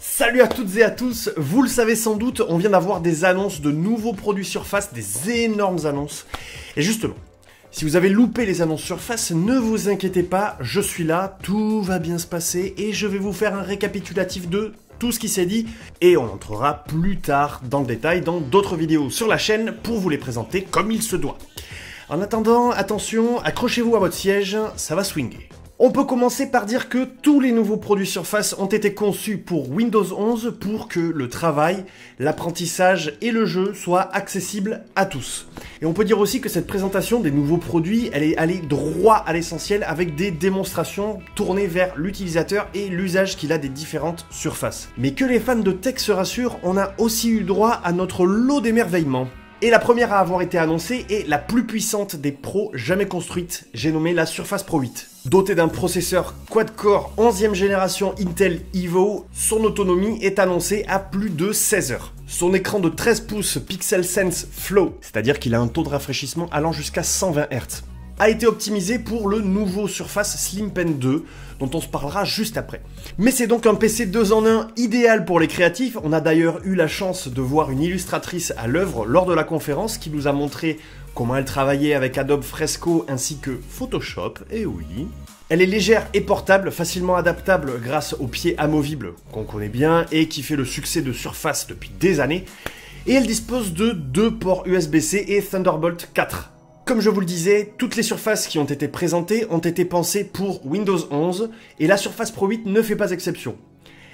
Salut à toutes et à tous, vous le savez sans doute, on vient d'avoir des annonces de nouveaux produits Surface, des énormes annonces. Et justement, si vous avez loupé les annonces Surface, ne vous inquiétez pas, je suis là, tout va bien se passer et je vais vous faire un récapitulatif de tout ce qui s'est dit et on entrera plus tard dans le détail dans d'autres vidéos sur la chaîne pour vous les présenter comme il se doit. En attendant, attention, accrochez-vous à votre siège, ça va swinger. On peut commencer par dire que tous les nouveaux produits Surface ont été conçus pour Windows 11 pour que le travail, l'apprentissage et le jeu soient accessibles à tous. Et on peut dire aussi que cette présentation des nouveaux produits, elle est allée droit à l'essentiel avec des démonstrations tournées vers l'utilisateur et l'usage qu'il a des différentes surfaces. Mais que les fans de tech se rassurent, on a aussi eu droit à notre lot d'émerveillements. Et la première à avoir été annoncée est la plus puissante des pros jamais construites, j'ai nommé la Surface Pro 8. Dotée d'un processeur quad-core 11e génération Intel Evo, son autonomie est annoncée à plus de 16 heures. Son écran de 13 pouces PixelSense Flow, c'est-à-dire qu'il a un taux de rafraîchissement allant jusqu'à 120 Hz, a été optimisé pour le nouveau Surface Slim Pen 2, dont on se parlera juste après. Mais c'est donc un PC 2 en 1 idéal pour les créatifs. On a d'ailleurs eu la chance de voir une illustratrice à l'œuvre lors de la conférence qui nous a montré comment elle travaillait avec Adobe Fresco ainsi que Photoshop, et oui. Elle est légère et portable, facilement adaptable grâce au pied amovible qu'on connaît bien et qui fait le succès de Surface depuis des années. Et elle dispose de 2 ports USB-C et Thunderbolt 4. Comme je vous le disais, toutes les surfaces qui ont été présentées ont été pensées pour Windows 11 et la Surface Pro 8 ne fait pas exception.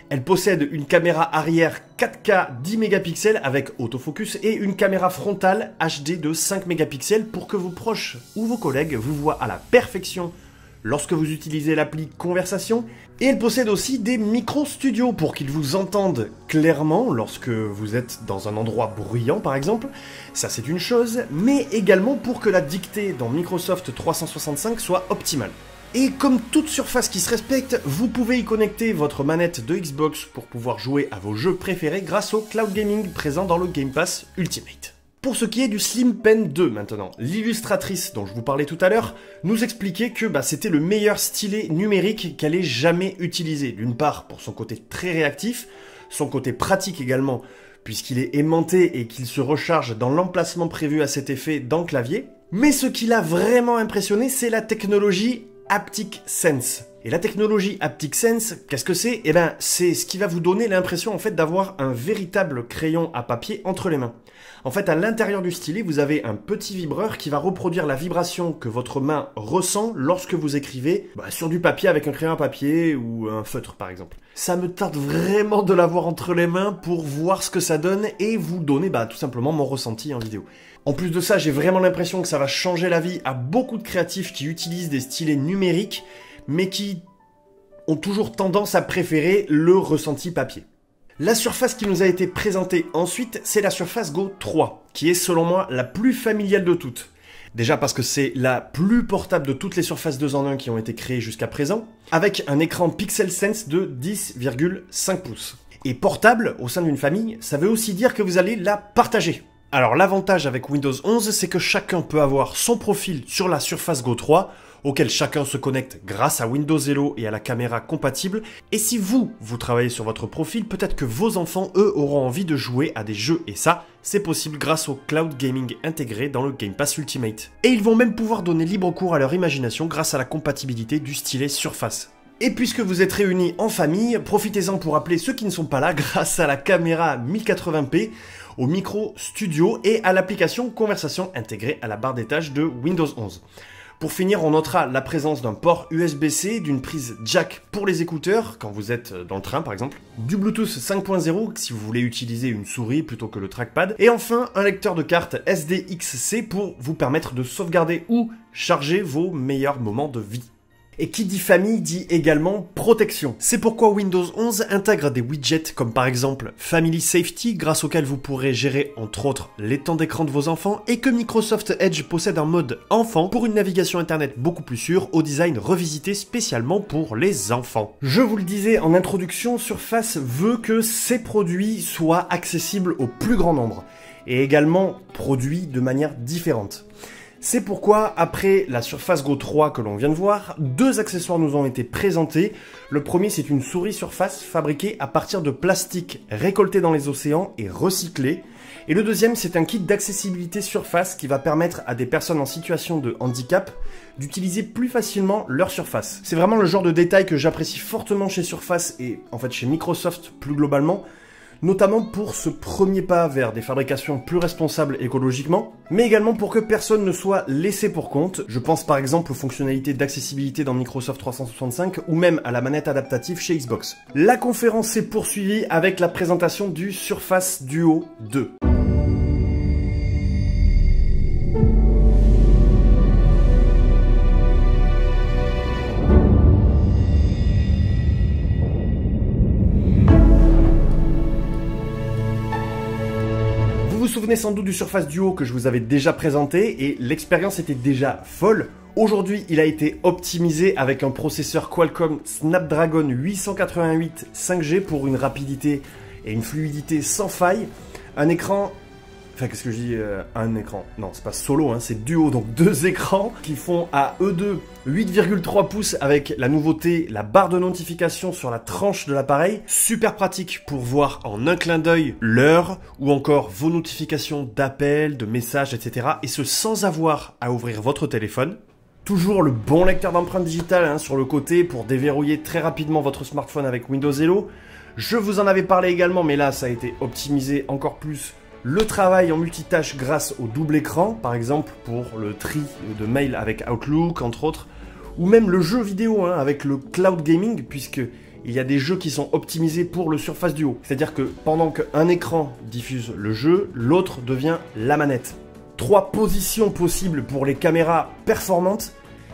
Elle possède une caméra arrière 4K 10 mégapixels avec autofocus et une caméra frontale HD de 5 mégapixels pour que vos proches ou vos collègues vous voient à la perfection lorsque vous utilisez l'appli Conversation. Et elle possède aussi des micros studio pour qu'ils vous entendent clairement lorsque vous êtes dans un endroit bruyant par exemple. Ça c'est une chose, mais également pour que la dictée dans Microsoft 365 soit optimale. Et comme toute surface qui se respecte, vous pouvez y connecter votre manette de Xbox pour pouvoir jouer à vos jeux préférés grâce au cloud gaming présent dans le Game Pass Ultimate. Pour ce qui est du Slim Pen 2 maintenant, l'illustratrice dont je vous parlais tout à l'heure nous expliquait que c'était le meilleur stylet numérique qu'elle ait jamais utilisé. D'une part pour son côté très réactif, son côté pratique également puisqu'il est aimanté et qu'il se recharge dans l'emplacement prévu à cet effet dans le clavier. Mais ce qui l'a vraiment impressionné, c'est la technologie Haptic Sense. Et la technologie Haptic Sense, qu'est-ce que c'est? Eh ben, c'est ce qui va vous donner l'impression en fait d'avoir un véritable crayon à papier entre les mains. En fait, à l'intérieur du stylet, vous avez un petit vibreur qui va reproduire la vibration que votre main ressent lorsque vous écrivez sur du papier avec un crayon à papier ou un feutre par exemple. Ça me tarde vraiment de l'avoir entre les mains pour voir ce que ça donne et vous donner tout simplement mon ressenti en vidéo. En plus de ça, j'ai vraiment l'impression que ça va changer la vie à beaucoup de créatifs qui utilisent des stylets numériques, mais qui ont toujours tendance à préférer le ressenti papier. La surface qui nous a été présentée ensuite, c'est la Surface Go 3, qui est selon moi la plus familiale de toutes. Déjà parce que c'est la plus portable de toutes les surfaces 2 en 1 qui ont été créées jusqu'à présent, avec un écran PixelSense de 10,5 pouces. Et portable, au sein d'une famille, ça veut aussi dire que vous allez la partager. Alors l'avantage avec Windows 11, c'est que chacun peut avoir son profil sur la Surface Go 3, auquel chacun se connecte grâce à Windows Hello et à la caméra compatible. Et si vous travaillez sur votre profil, peut-être que vos enfants, eux, auront envie de jouer à des jeux. Et ça, c'est possible grâce au cloud gaming intégré dans le Game Pass Ultimate. Et ils vont même pouvoir donner libre cours à leur imagination grâce à la compatibilité du stylet Surface. Et puisque vous êtes réunis en famille, profitez-en pour appeler ceux qui ne sont pas là grâce à la caméra 1080p, au micro studio et à l'application Conversation intégrée à la barre des tâches de Windows 11. Pour finir, on notera la présence d'un port USB-C, d'une prise jack pour les écouteurs, quand vous êtes dans le train par exemple, du Bluetooth 5.0 si vous voulez utiliser une souris plutôt que le trackpad, et enfin un lecteur de carte SDXC pour vous permettre de sauvegarder ou charger vos meilleurs moments de vie. Et qui dit famille dit également protection. C'est pourquoi Windows 11 intègre des widgets comme par exemple Family Safety, grâce auquel vous pourrez gérer entre autres les temps d'écran de vos enfants, et que Microsoft Edge possède un mode enfant pour une navigation internet beaucoup plus sûre, au design revisité spécialement pour les enfants. Je vous le disais en introduction, Surface veut que ces produits soient accessibles au plus grand nombre, et également produits de manière différente. C'est pourquoi, après la Surface Go 3 que l'on vient de voir, deux accessoires nous ont été présentés. Le premier, c'est une souris Surface fabriquée à partir de plastique récolté dans les océans et recyclé. Et le deuxième, c'est un kit d'accessibilité Surface qui va permettre à des personnes en situation de handicap d'utiliser plus facilement leur Surface. C'est vraiment le genre de détail que j'apprécie fortement chez Surface et en fait chez Microsoft plus globalement, notamment pour ce premier pas vers des fabrications plus responsables écologiquement, mais également pour que personne ne soit laissé pour compte. Je pense par exemple aux fonctionnalités d'accessibilité dans Microsoft 365 ou même à la manette adaptative chez Xbox. La conférence s'est poursuivie avec la présentation du Surface Duo 2. Vous vous souvenez sans doute du Surface Duo que je vous avais déjà présenté et l'expérience était déjà folle. Aujourd'hui, il a été optimisé avec un processeur Qualcomm Snapdragon 888 5G pour une rapidité et une fluidité sans faille. Un écran... Enfin, qu'est-ce que je dis un écran? Non, c'est pas solo, hein, c'est duo, donc deux écrans qui font à eux deux 8,3 pouces avec la nouveauté, la barre de notification sur la tranche de l'appareil. Super pratique pour voir en un clin d'œil l'heure ou encore vos notifications d'appels, de messages, etc. Et ce sans avoir à ouvrir votre téléphone. Toujours le bon lecteur d'empreintes digitales hein, sur le côté pour déverrouiller très rapidement votre smartphone avec Windows Hello. Je vous en avais parlé également, mais là ça a été optimisé encore plus. Le travail en multitâche grâce au double écran, par exemple pour le tri de mails avec Outlook, entre autres, ou même le jeu vidéo hein, avec le cloud gaming, puisqu'il y a des jeux qui sont optimisés pour le Surface Duo. C'est-à-dire que pendant qu'un écran diffuse le jeu, l'autre devient la manette. 3 positions possibles pour les caméras performantes,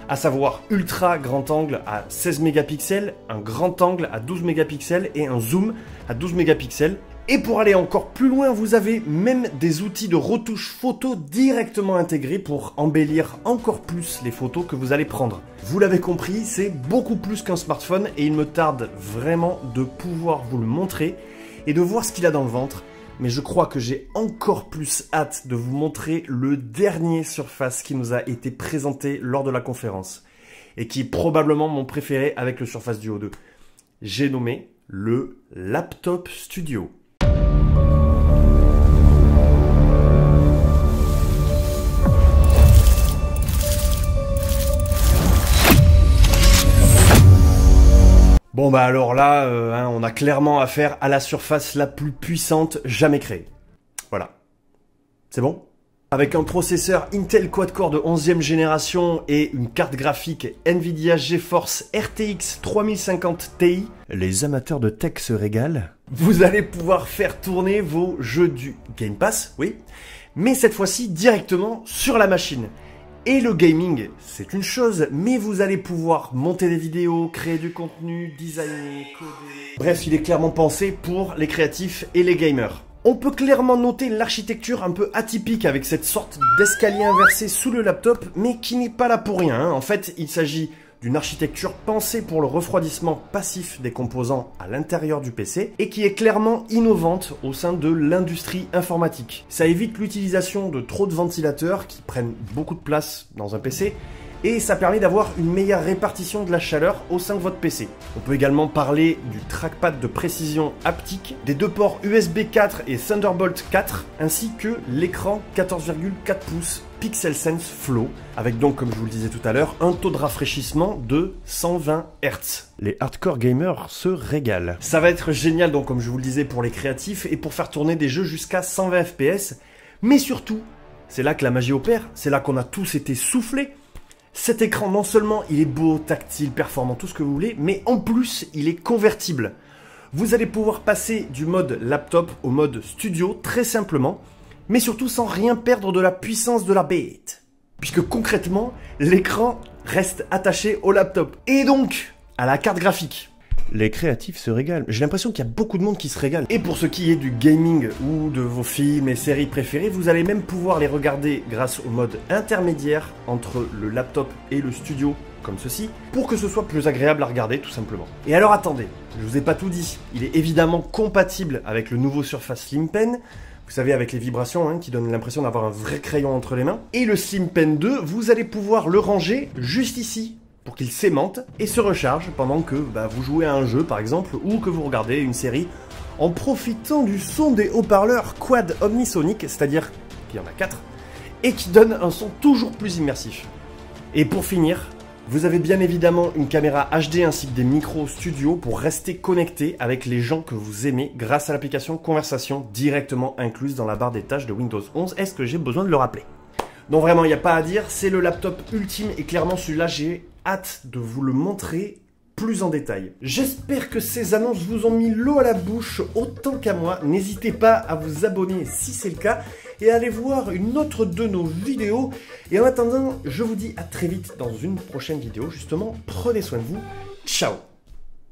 à savoir ultra grand angle à 16 mégapixels, un grand angle à 12 mégapixels et un zoom à 12 mégapixels. Et pour aller encore plus loin, vous avez même des outils de retouche photo directement intégrés pour embellir encore plus les photos que vous allez prendre. Vous l'avez compris, c'est beaucoup plus qu'un smartphone et il me tarde vraiment de pouvoir vous le montrer et de voir ce qu'il a dans le ventre. Mais je crois que j'ai encore plus hâte de vous montrer le dernier Surface qui nous a été présenté lors de la conférence et qui est probablement mon préféré avec le Surface Duo 2. J'ai nommé le Laptop Studio. Bon bah alors là, on a clairement affaire à la surface la plus puissante jamais créée. Voilà. C'est bon? Avec un processeur Intel Quad-Core de 11e génération et une carte graphique Nvidia GeForce RTX 3050 Ti, les amateurs de tech se régalent. Vous allez pouvoir faire tourner vos jeux du Game Pass, oui, mais cette fois-ci directement sur la machine. Et le gaming, c'est une chose, mais vous allez pouvoir monter des vidéos, créer du contenu, designer, coder... Bref, il est clairement pensé pour les créatifs et les gamers. On peut clairement noter l'architecture un peu atypique avec cette sorte d'escalier inversé sous le laptop, mais qui n'est pas là pour rien. Hein. En fait, il s'agit d'une architecture pensée pour le refroidissement passif des composants à l'intérieur du PC et qui est clairement innovante au sein de l'industrie informatique. Ça évite l'utilisation de trop de ventilateurs qui prennent beaucoup de place dans un PC et ça permet d'avoir une meilleure répartition de la chaleur au sein de votre PC. On peut également parler du trackpad de précision haptique, des deux ports USB 4 et Thunderbolt 4, ainsi que l'écran 14,4 pouces Pixel Sense Flow, avec donc, comme je vous le disais tout à l'heure, un taux de rafraîchissement de 120 Hz. Les hardcore gamers se régalent. Ça va être génial, donc, comme je vous le disais, pour les créatifs et pour faire tourner des jeux jusqu'à 120 FPS, mais surtout, c'est là que la magie opère, c'est là qu'on a tous été soufflés. Cet écran, non seulement il est beau, tactile, performant, tout ce que vous voulez, mais en plus, il est convertible. Vous allez pouvoir passer du mode laptop au mode studio très simplement, mais surtout sans rien perdre de la puissance de la bête. Puisque concrètement, l'écran reste attaché au laptop. Et donc, à la carte graphique. Les créatifs se régalent. J'ai l'impression qu'il y a beaucoup de monde qui se régale. Et pour ce qui est du gaming ou de vos films et séries préférées, vous allez même pouvoir les regarder grâce au mode intermédiaire entre le laptop et le studio, comme ceci, pour que ce soit plus agréable à regarder tout simplement. Et alors attendez, je vous ai pas tout dit. Il est évidemment compatible avec le nouveau Surface Slim Pen. vous savez, avec les vibrations, hein, qui donnent l'impression d'avoir un vrai crayon entre les mains. Et le Slim Pen 2, vous allez pouvoir le ranger juste ici, pour qu'il s'aimante et se recharge pendant que vous jouez à un jeu par exemple, ou que vous regardez une série, en profitant du son des haut-parleurs Quad Omnisonic, c'est-à-dire qu'il y en a 4, et qui donne un son toujours plus immersif. Et pour finir, vous avez bien évidemment une caméra HD ainsi que des micros studio pour rester connecté avec les gens que vous aimez grâce à l'application Conversation directement incluse dans la barre des tâches de Windows 11. Est-ce que j'ai besoin de le rappeler? Non, vraiment, il n'y a pas à dire, c'est le laptop ultime et clairement celui-là, j'ai hâte de vous le montrer plus en détail. J'espère que ces annonces vous ont mis l'eau à la bouche autant qu'à moi. N'hésitez pas à vous abonner si c'est le cas et à aller voir une autre de nos vidéos. Et en attendant, je vous dis à très vite dans une prochaine vidéo. Justement, prenez soin de vous. Ciao!